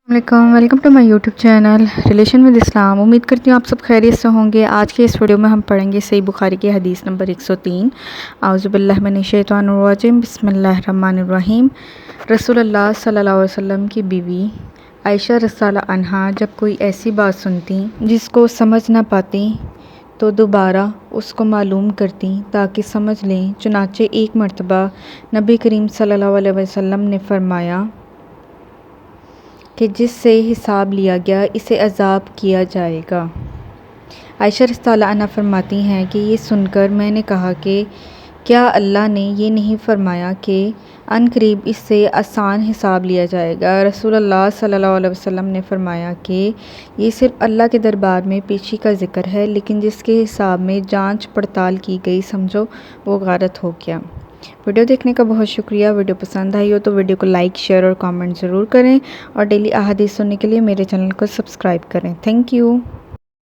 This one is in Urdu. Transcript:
Welcome to my YouTube channel relation with Islam. امید کرتی ہوں آپ سب خیریت سے ہوں گے۔ آج کے اس ویڈیو میں ہم پڑھیں گے صحیح بخاری کی حدیث نمبر 103۔ اعوذ باللہ من الشیطان الرجیم، بسم اللہ الرحمن الرحیم۔ رسول اللہ صلی اللہ علیہ وسلم کی بیوی عائشہ رضی اللہ عنہا جب کوئی ایسی بات سنتی جس کو سمجھ نہ پاتی تو دوبارہ اس کو معلوم کرتی تاکہ سمجھ لیں۔ چنانچہ ایک مرتبہ نبی کریم صلی اللہ علیہ وسلم نے فرمایا کہ جس سے حساب لیا گیا اسے عذاب کیا جائے گا۔ عائشہ رضی اللہ عنہا فرماتی ہیں کہ یہ سن کر میں نے کہا کہ کیا اللہ نے یہ نہیں فرمایا کہ عن قریب اس سے آسان حساب لیا جائے گا؟ رسول اللہ صلی اللہ علیہ وسلم نے فرمایا کہ یہ صرف اللہ کے دربار میں پیشی کا ذکر ہے، لیکن جس کے حساب میں جانچ پڑتال کی گئی سمجھو وہ غارت ہو گیا۔ ویڈیو دیکھنے کا بہت شکریہ۔ ویڈیو پسند آئی ہو تو ویڈیو کو لائک، شیئر اور کامنٹ ضرور کریں، اور ڈیلی احادیث سننے کے لیے میرے چینل کو سبسکرائب کریں۔ Thank you.